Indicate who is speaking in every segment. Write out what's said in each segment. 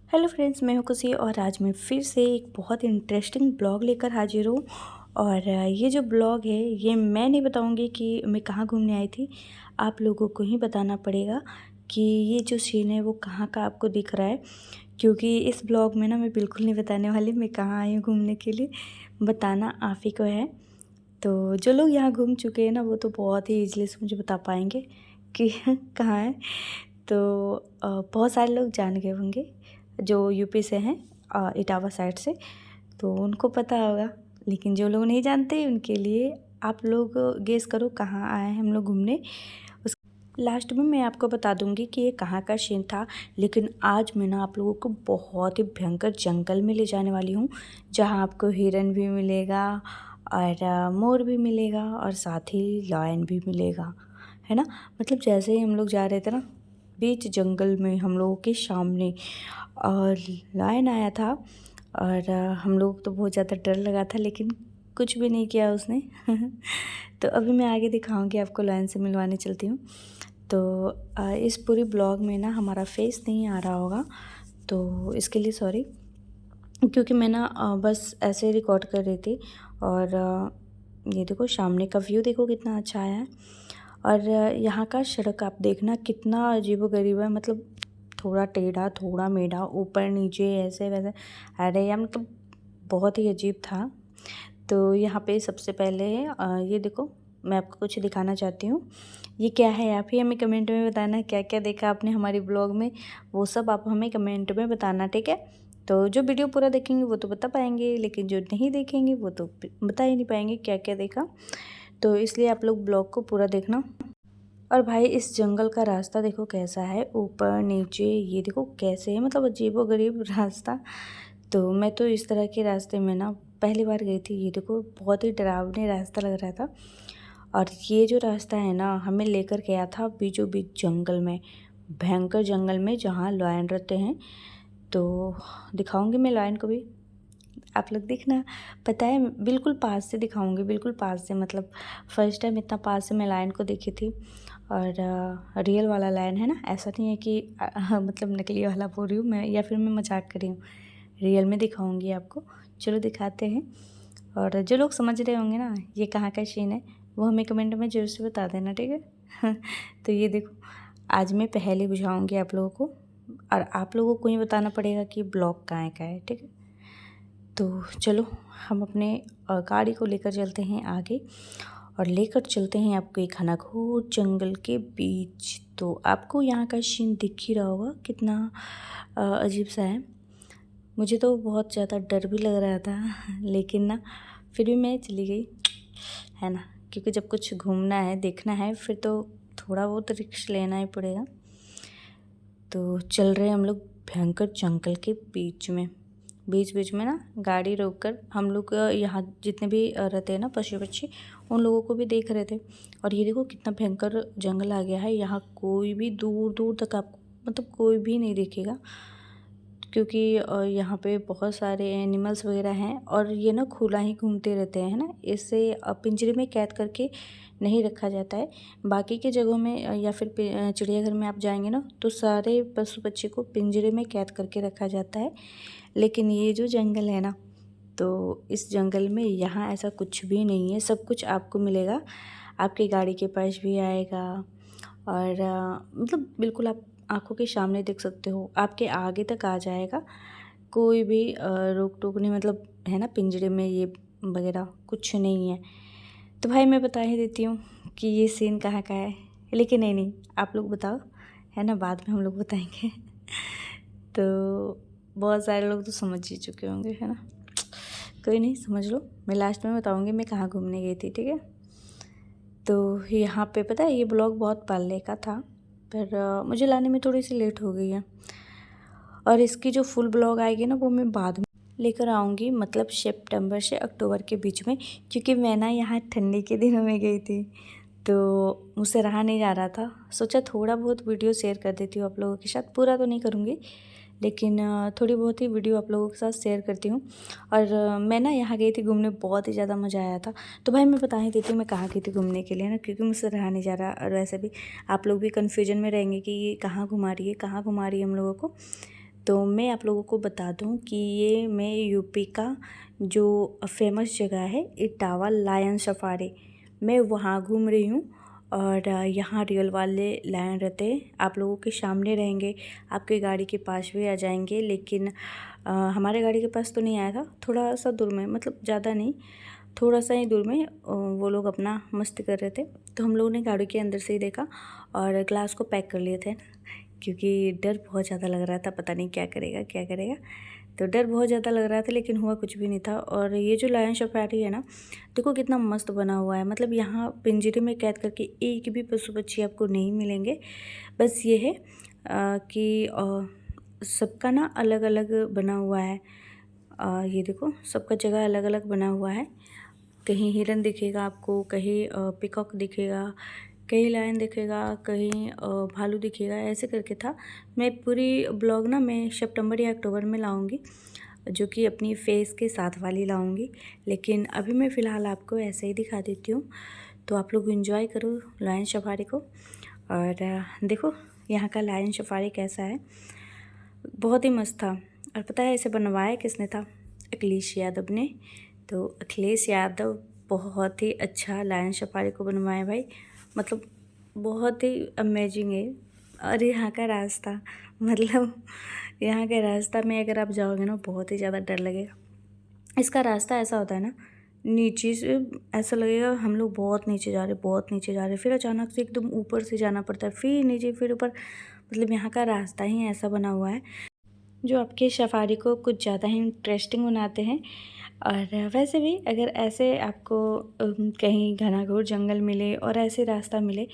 Speaker 1: Hello friends, मैं हूं खुशी और आज मैं फिर से एक बहुत इंटरेस्टिंग ब्लॉग लेकर हाजिर हूँ। और ये जो ब्लॉग है ये मैं नहीं बताऊंगी कि मैं कहाँ घूमने आई थी। आप लोगों को ही बताना पड़ेगा कि ये जो सीन है वो कहाँ का आपको दिख रहा है, क्योंकि इस ब्लॉग में ना मैं बिल्कुल नहीं बताने वाली मैं कहाँ आई हूँ घूमने के लिए। बताना आप ही को है। तो जो लोग यहाँ घूम चुके हैं ना वो तो बहुत ही ईजिली से मुझे बता पाएंगे कि कहाँ है। तो बहुत सारे लोग जान गए होंगे जो यूपी से हैं, इटावा साइड से, तो उनको पता होगा। लेकिन जो लोग नहीं जानते उनके लिए आप लोग गेस करो कहाँ आए हैं हम लोग घूमने। उस लास्ट में मैं आपको बता दूंगी कि ये कहाँ का सीन था। लेकिन आज मैं ना आप लोगों को बहुत ही भयंकर जंगल में ले जाने वाली हूँ, जहाँ आपको हिरन भी मिलेगा और मोर भी मिलेगा और साथ ही लायन भी मिलेगा, है ना। मतलब जैसे ही हम लोग जा रहे थे ना बीच जंगल में हम लोगों के सामने और लायन आया था। और हम लोग तो बहुत ज़्यादा डर लगा था, लेकिन कुछ भी नहीं किया उसने। तो अभी मैं आगे दिखाऊंगी आपको, लायन से मिलवाने चलती हूँ। तो इस पूरी ब्लॉग में ना हमारा फेस नहीं आ रहा होगा, तो इसके लिए सॉरी, क्योंकि मैं ना बस ऐसे रिकॉर्ड कर रही थी। और ये देखो सामने का व्यू देखो कितना अच्छा आया है। और यहाँ का सड़क आप देखना कितना अजीबोगरीब है, मतलब थोड़ा टेढ़ा थोड़ा मेढ़ा, ऊपर नीचे ऐसे वैसे। अरे यार मतलब बहुत ही अजीब था। तो यहाँ पे सबसे पहले ये देखो, मैं आपको कुछ दिखाना चाहती हूँ। ये क्या है आप ही हमें कमेंट में बताना, क्या क्या देखा आपने हमारी ब्लॉग में, वो सब आप हमें कमेंट में बताना, ठीक है। तो जो वीडियो पूरा देखेंगे वो तो बता पाएंगे, लेकिन जो नहीं देखेंगे वो तो बता ही नहीं पाएंगे क्या क्या देखा। तो इसलिए आप लोग ब्लॉग को पूरा देखना। और भाई इस जंगल का रास्ता देखो कैसा है, ऊपर नीचे ये देखो कैसे है, मतलब अजीबोगरीब रास्ता। तो मैं तो इस तरह के रास्ते में ना पहली बार गई थी। ये देखो बहुत ही डरावनी रास्ता लग रहा था। और ये जो रास्ता है ना हमें लेकर गया था बीचों बीच जंगल में, भयंकर जंगल में, जहाँ लायन रहते हैं। तो दिखाऊंगी मैं लायन को भी, आप लोग देखना। पता है बिल्कुल पास से दिखाऊंगी, बिल्कुल पास से, मतलब फर्स्ट टाइम इतना पास से मैं लायन को देखी थी। और रियल वाला लायन है ना, ऐसा नहीं है कि मतलब नकली वाला बोल रही हूँ मैं या फिर मैं मजाक कर रही हूँ। रियल में दिखाऊंगी आपको, चलो दिखाते हैं। और जो लोग समझ रहे होंगे ना ये कहाँ का सीन है वो हमें कमेंट में जरूर से बता देना, ठीक है। तो ये देखो आज मैं पहले बुझाऊँगी आप लोगों को, और आप लोगों को ही बताना पड़ेगा कि ब्लॉग कहाँ का है, ठीक है। तो चलो हम अपने गाड़ी को लेकर चलते हैं आगे, और लेकर चलते हैं आपको एक घनघोर जंगल के बीच। तो आपको यहाँ का सीन दिख ही रहा होगा कितना अजीब सा है। मुझे तो बहुत ज़्यादा डर भी लग रहा था, लेकिन ना फिर भी मैं चली गई, है ना, क्योंकि जब कुछ घूमना है देखना है फिर तो थोड़ा बहुत रिस्क लेना ही पड़ेगा। तो चल रहे हम लोग भयंकर जंगल के बीच में। बीच बीच में ना गाड़ी रोककर हम लोग यहाँ जितने भी रहते हैं ना पशु पक्षी, उन लोगों को भी देख रहे थे। और ये देखो कितना भयंकर जंगल आ गया है, यहाँ कोई भी दूर दूर तक आपको मतलब कोई भी नहीं दिखेगा, क्योंकि यहाँ पे बहुत सारे एनिमल्स वगैरह हैं। और ये ना खुला ही घूमते रहते हैं, है ना। इसे पिंजरे में कैद करके नहीं रखा जाता है। बाकी के जगहों में या फिर चिड़ियाघर में आप जाएंगे ना तो सारे पशु पक्षी को पिंजरे में कैद करके रखा जाता है। लेकिन ये जो जंगल है ना, तो इस जंगल में यहाँ ऐसा कुछ भी नहीं है। सब कुछ आपको मिलेगा, आपकी गाड़ी के पास भी आएगा। और मतलब बिल्कुल आप आँखों के सामने देख सकते हो, आपके आगे तक आ जाएगा। कोई भी रोक टोक नहीं, मतलब है ना, पिंजरे में ये वगैरह कुछ नहीं है। तो भाई मैं बता ही देती हूँ कि ये सीन कहाँ का है, लेकिन नहीं आप लोग बताओ, है ना, बाद में हम लोग बताएंगे। तो बहुत सारे लोग तो समझ ही चुके होंगे, है ना। कोई नहीं, समझ लो, मैं लास्ट में बताऊँगी मैं कहाँ घूमने गई थी, ठीक है। तो यहाँ पे पता है ये ब्लॉग बहुत पहले का था, पर मुझे लाने में थोड़ी सी लेट हो गई है। और इसकी जो फुल ब्लॉग आएगी ना वो मैं बाद में लेकर आऊँगी, मतलब सितंबर से अक्टूबर के बीच में, क्योंकि मैं ना यहाँ ठंडी के दिनों में गई थी। तो मुझसे रहा नहीं जा रहा था, सोचा थोड़ा बहुत वीडियो शेयर कर देती हूँ आप लोगों के साथ। पूरा तो नहीं करूँगी, लेकिन थोड़ी बहुत ही वीडियो आप लोगों के साथ शेयर करती हूँ। और मैं ना यहाँ गई थी घूमने, बहुत ही ज़्यादा मज़ा आया था। तो भाई मैं बता ही देती हूँ मैं कहाँ गई थी घूमने के लिए ना, क्योंकि मुझसे रहा नहीं जा रहा। और वैसे भी आप लोग भी कन्फ्यूजन में रहेंगे कि ये कहाँ घुमा रही है, कहाँ घुमा रही है हम लोगों को। तो मैं आप लोगों को बता दूं कि ये मैं यूपी का जो फेमस जगह है इटावा लायन सफारी, मैं वहाँ घूम रही हूँ। और यहाँ रियल वाले लायन रहते हैं, आप लोगों के सामने रहेंगे, आपके गाड़ी के पास भी आ जाएंगे। लेकिन हमारे गाड़ी के पास तो नहीं आया था, थोड़ा सा दूर में, मतलब ज़्यादा नहीं, थोड़ा सा ही दूर में वो लोग अपना मस्ती कर रहे थे। तो हम लोगों ने गाड़ी के अंदर से ही देखा और ग्लास को पैक कर लिए थे, क्योंकि डर बहुत ज़्यादा लग रहा था, पता नहीं क्या करेगा क्या करेगा। तो डर बहुत ज़्यादा लग रहा था, लेकिन हुआ कुछ भी नहीं था। और ये जो लायन सफारी है ना, देखो कितना मस्त बना हुआ है। मतलब यहाँ पिंजरे में कैद करके एक भी पशु पक्षी आपको नहीं मिलेंगे। बस ये है कि सबका ना अलग अलग बना हुआ है। ये देखो सबका जगह अलग अलग बना हुआ है। कहीं हिरन दिखेगा आपको, कहीं पिकॉक दिखेगा, कहीं लायन दिखेगा, कहीं भालू दिखेगा, ऐसे करके था। मैं पूरी ब्लॉग ना मैं सितंबर या अक्टूबर में लाऊंगी, जो कि अपनी फेस के साथ वाली लाऊंगी। लेकिन अभी मैं फ़िलहाल आपको ऐसे ही दिखा देती हूँ। तो आप लोग एंजॉय करो लायन सफारी को। और देखो यहाँ का लायन सफारी कैसा है, बहुत ही मस्त था। और पता है इसे बनवाया किसने था? अखिलेश यादव ने। तो अखिलेश यादव बहुत ही अच्छा लायन सफारी को बनवाए भाई, मतलब बहुत ही अमेजिंग है। और यहाँ का रास्ता, मतलब यहाँ के रास्ता में अगर आप जाओगे ना बहुत ही ज़्यादा डर लगेगा। इसका रास्ता ऐसा होता है ना, नीचे से ऐसा लगेगा हम लोग बहुत नीचे जा रहे, बहुत नीचे जा रहे, फिर अचानक से एकदम ऊपर से जाना पड़ता है, फिर नीचे, फिर ऊपर। मतलब यहाँ का रास्ता ही ऐसा बना हुआ है जो आपके सफारी को कुछ ज़्यादा ही इंटरेस्टिंग बनाते हैं। और वैसे भी अगर ऐसे आपको कहीं घना घोर जंगल मिले और ऐसे रास्ता मिले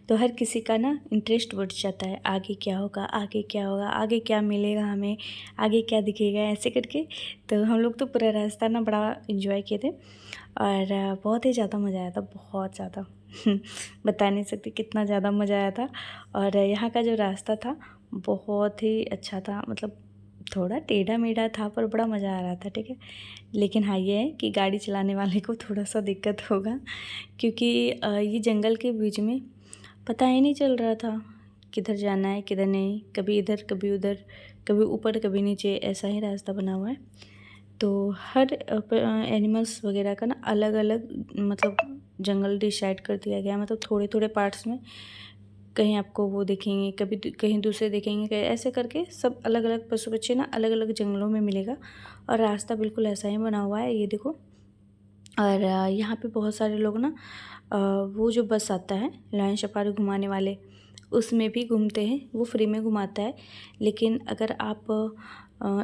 Speaker 1: तो हर किसी का ना इंटरेस्ट बढ़ जाता है, आगे क्या होगा, आगे क्या होगा, आगे क्या मिलेगा हमें, आगे क्या दिखेगा, ऐसे करके। तो हम लोग तो पूरा रास्ता ना बड़ा इन्जॉय किए थे और बहुत ही ज़्यादा मज़ा आया था, बहुत ज़्यादा बता नहीं सकती कितना ज़्यादा मज़ा आया था। और यहाँ का जो रास्ता था बहुत ही अच्छा था, मतलब थोड़ा टेढ़ा मेढ़ा था पर बड़ा मज़ा आ रहा था, ठीक है। लेकिन हाँ ये है कि गाड़ी चलाने वाले को थोड़ा सा दिक्कत होगा, क्योंकि ये जंगल के बीच में पता ही नहीं चल रहा था किधर जाना है किधर नहीं, कभी इधर कभी उधर, कभी ऊपर कभी नीचे, ऐसा ही रास्ता बना हुआ है। तो हर एनिमल्स वगैरह का ना अलग अलग मतलब जंगल डिसाइड कर दिया गया, मतलब थोड़े थोड़े पार्ट्स में। कहीं आपको वो देखेंगे, कभी कहीं दूसरे देखेंगे, कहीं ऐसे करके सब अलग अलग पशु पक्षी ना अलग अलग जंगलों में मिलेगा। और रास्ता बिल्कुल ऐसा ही बना हुआ है, ये देखो। और यहाँ पे बहुत सारे लोग ना वो जो बस आता है लायन सफारी घुमाने वाले, उसमें भी घूमते हैं, वो फ्री में घुमाता है। लेकिन अगर आप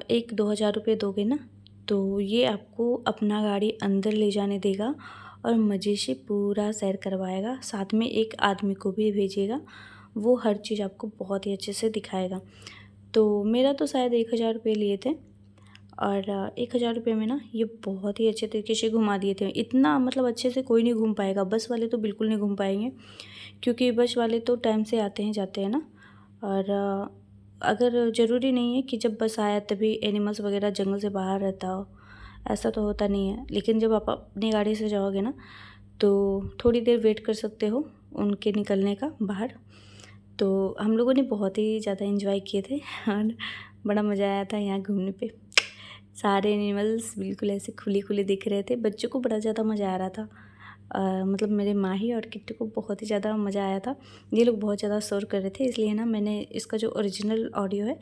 Speaker 1: 1-2 हज़ार रुपये दोगे ना तो ये आपको अपना गाड़ी अंदर ले जाने देगा और मज़े से पूरा सैर करवाएगा, साथ में एक आदमी को भी भेजेगा, वो हर चीज़ आपको बहुत ही अच्छे से दिखाएगा। तो मेरा तो शायद 1 हज़ार रुपये लिए थे और 1 हज़ार रुपये में ना ये बहुत ही अच्छे तरीके से घुमा दिए थे। इतना मतलब अच्छे से कोई नहीं घूम पाएगा, बस वाले तो बिल्कुल नहीं घूम पाएंगे, क्योंकि बस वाले तो टाइम से आते हैं जाते हैं ना। और अगर ज़रूरी नहीं है कि जब बस आया तभी एनिमल्स वगैरह जंगल से बाहर रहता हो, ऐसा तो होता नहीं है। लेकिन जब आप अपनी गाड़ी से जाओगे ना तो थोड़ी देर वेट कर सकते हो उनके निकलने का बाहर। तो हम लोगों ने बहुत ही ज़्यादा इन्जॉय किए थे और बड़ा मज़ा आया था यहाँ घूमने पे। सारे एनिमल्स बिल्कुल ऐसे खुले खुले दिख रहे थे, बच्चों को बड़ा ज़्यादा मज़ा आ रहा था। मतलब मेरे माही और किट्टू को बहुत ही ज़्यादा मज़ा आया था। ये लोग बहुत ज़्यादा शोर कर रहे थे, इसलिए ना मैंने इसका जो ओरिजिनल ऑडियो है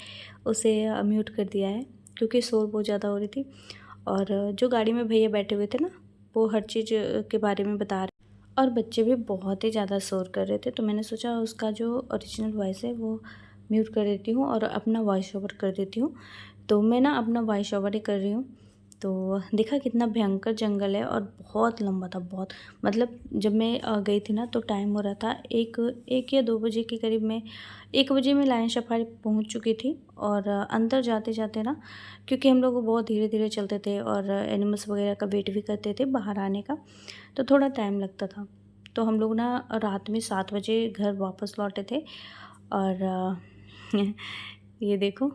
Speaker 1: उसे म्यूट कर दिया है, क्योंकि शोर बहुत ज़्यादा हो रही थी। और जो गाड़ी में भैया बैठे हुए थे ना, वो हर चीज़ के बारे में बता रहे, और बच्चे भी बहुत ही ज़्यादा शोर कर रहे थे। तो मैंने सोचा उसका जो ओरिजिनल वॉइस है वो म्यूट कर देती हूँ और अपना वॉइस ओवर कर देती हूँ। तो मैं ना अपना वॉइस ओवर ही कर रही हूँ। तो देखा कितना भयंकर जंगल है और बहुत लंबा था, बहुत। मतलब जब मैं गई थी ना तो टाइम हो रहा था 1 या 2 बजे के करीब में। 1 बजे में लायन सफारी पहुँच चुकी थी। और अंदर जाते जाते ना, क्योंकि हम लोग बहुत धीरे धीरे चलते थे और एनिमल्स वगैरह का वेट भी करते थे बाहर आने का, तो थोड़ा टाइम लगता था। तो हम लोग ना रात में 7 बजे घर वापस लौटे थे। और ये देखो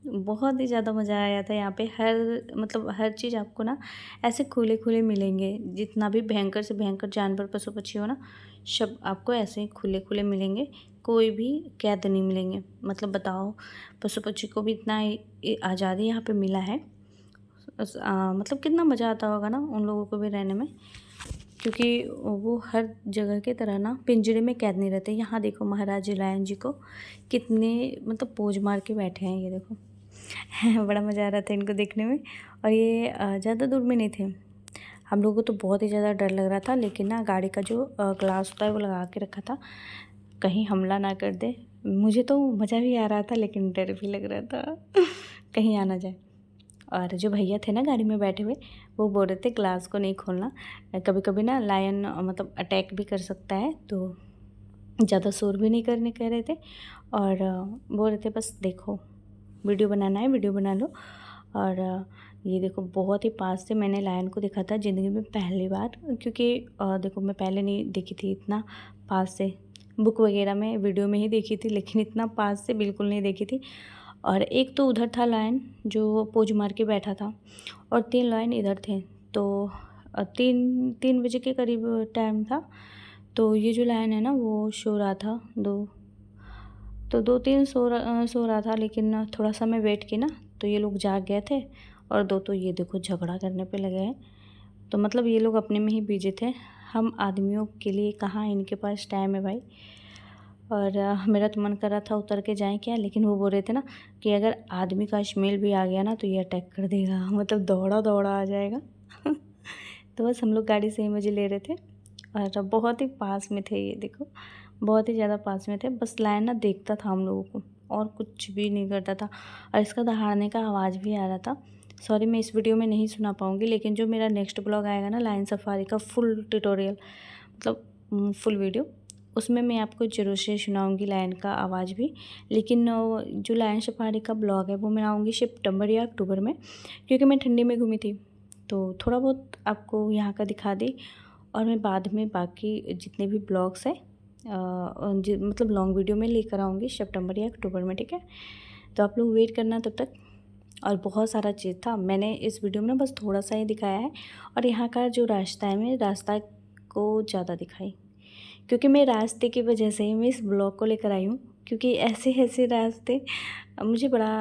Speaker 1: बहुत ही ज़्यादा मज़ा आया था यहाँ पे। हर चीज़ आपको ना ऐसे खुले खुले मिलेंगे। जितना भी भयंकर से भयंकर जानवर पशु पक्षी हो ना, सब आपको ऐसे ही खुले खुले मिलेंगे। कोई भी कैद नहीं मिलेंगे। मतलब बताओ, पशु पक्षी को भी इतना आज़ादी यहाँ पे मिला है। मतलब कितना मज़ा आता होगा ना उन लोगों को भी रहने में, क्योंकि वो हर जगह की तरह ना पिंजरे में कैद नहीं रहते। यहाँ देखो महाराज लायन जी को कितने मतलब पोज मार के बैठे हैं, ये देखो। बड़ा मज़ा आ रहा था इनको देखने में। और ये ज़्यादा दूर में नहीं थे। हम लोगों को तो बहुत ही ज़्यादा डर लग रहा था, लेकिन ना गाड़ी का जो ग्लास होता है वो लगा के रखा था, कहीं हमला ना कर दे। मुझे तो मज़ा भी आ रहा था, लेकिन डर भी लग रहा था कहीं आ ना जाए। और जो भैया थे ना गाड़ी में बैठे हुए, वो बोल रहे थे ग्लास को नहीं खोलना, कभी कभी ना लायन मतलब अटैक भी कर सकता है, तो ज़्यादा शोर भी नहीं करने कह रहे थे। और बोल रहे थे बस देखो, वीडियो बनाना है वीडियो बना लो। और ये देखो बहुत ही पास से मैंने लायन को देखा था ज़िंदगी में पहली बार, क्योंकि देखो मैं पहले नहीं देखी थी इतना पास से। बुक वगैरह में वीडियो में ही देखी थी, लेकिन इतना पास से बिल्कुल नहीं देखी थी। और एक तो उधर था लायन जो पोज मार के बैठा था, और 3 लायन इधर थे। तो 3 बजे के करीब टाइम था। तो ये जो लायन है ना वो सो रहा था, 2-3 सो रहा था, लेकिन थोड़ा सा मैं वेट की ना तो ये लोग जाग गए थे। और 2 तो ये देखो झगड़ा करने पे लगे हैं। तो मतलब ये लोग अपने में ही बिजी थे। हम आदमियों के लिए कहाँ इनके पास टाइम है भाई। और मेरा तो मन कर रहा था उतर के जाएं क्या, लेकिन वो बोल रहे थे ना कि अगर आदमी का स्मेल भी आ गया ना तो ये अटैक कर देगा, मतलब दौड़ा दौड़ा आ जाएगा। तो बस हम लोग गाड़ी से ही मज़े ले रहे थे। और बहुत ही पास में थे, ये देखो बहुत ही ज़्यादा पास में थे। बस लायन ना देखता था हम लोगों को, और कुछ भी नहीं करता था। और इसका दहाड़ने का आवाज़ भी आ रहा था। सॉरी मैं इस वीडियो में नहीं सुना पाऊँगी, लेकिन जो मेरा नेक्स्ट ब्लॉग आएगा ना लायन सफारी का फुल ट्यूटोरियल, मतलब फुल वीडियो, उसमें मैं आपको ज़रूर से सुनाऊँगी लायन का आवाज़ भी। लेकिन जो लायन सफारी का ब्लॉग है वो मैं आऊँगी सितंबर या अक्टूबर में, क्योंकि मैं ठंडी में घूमी थी, तो थोड़ा बहुत आपको यहाँ का दिखा दी। और मैं बाद में बाकी जितने भी ब्लॉग्स हैं मतलब लॉन्ग वीडियो में लेकर आऊँगी सितंबर या अक्टूबर में, ठीक है। तो आप लोग वेट करना तब तक। और बहुत सारा चीज़ था, मैंने इस वीडियो में ना बस थोड़ा सा ही दिखाया है। और यहाँ का जो रास्ता है, मैं रास्ता को ज़्यादा दिखाई, क्योंकि मैं रास्ते की वजह से ही मैं इस ब्लॉग को लेकर आई हूँ। क्योंकि ऐसे ऐसे रास्ते मुझे बड़ा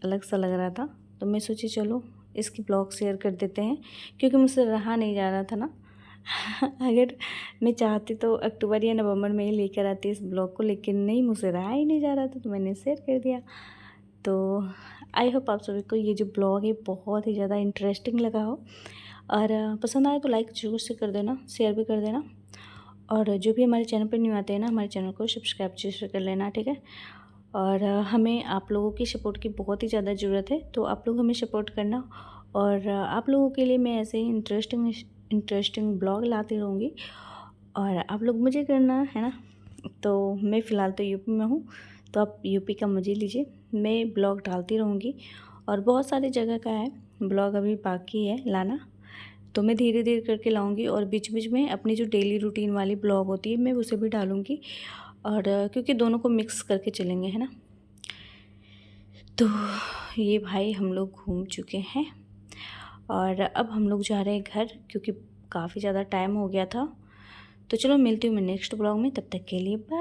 Speaker 1: अलग सा लग रहा था, तो मैं सोची चलो इसकी ब्लॉग शेयर कर देते हैं, क्योंकि मुझसे रहा नहीं जा रहा था ना। अगर मैं चाहती तो अक्टूबर या नवंबर में ही लेकर आती इस ब्लॉग को, लेकिन नहीं, मुझसे रहा ही नहीं जा रहा था, तो मैंने शेयर कर दिया। तो आई होप आप सभी को ये जो ब्लॉग है बहुत ही ज़्यादा इंटरेस्टिंग लगा हो। और पसंद आए तो लाइक ज़रूर से कर देना, शेयर भी कर देना। और जो भी हमारे चैनल पर न्यू आते हैं ना, हमारे चैनल को सब्सक्राइब जरूर कर लेना, ठीक है। और हमें आप लोगों की सपोर्ट की बहुत ही ज़्यादा ज़रूरत है, तो आप लोग हमें सपोर्ट करना। और आप लोगों के लिए मैं ऐसे ही इंटरेस्टिंग ब्लॉग लाती रहूँगी, और आप लोग मुझे करना है ना। तो मैं फ़िलहाल तो यूपी में हूँ, तो आप यूपी का मज़े लीजिए। मैं ब्लॉग डालती रहूँगी, और बहुत सारी जगह का है ब्लॉग अभी बाकी है लाना, तो मैं धीरे धीरे करके लाऊंगी। और बीच बीच में अपनी जो डेली रूटीन वाली ब्लॉग होती है मैं उसे भी डालूंगी। और क्योंकि दोनों को मिक्स करके चलेंगे, है ना। तो ये भाई हम लोग घूम चुके हैं, और अब हम लोग जा रहे हैं घर, क्योंकि काफ़ी ज़्यादा टाइम हो गया था। तो चलो मिलती हूँ मैं नेक्स्ट ब्लॉग में, तब तक के लिए बाय।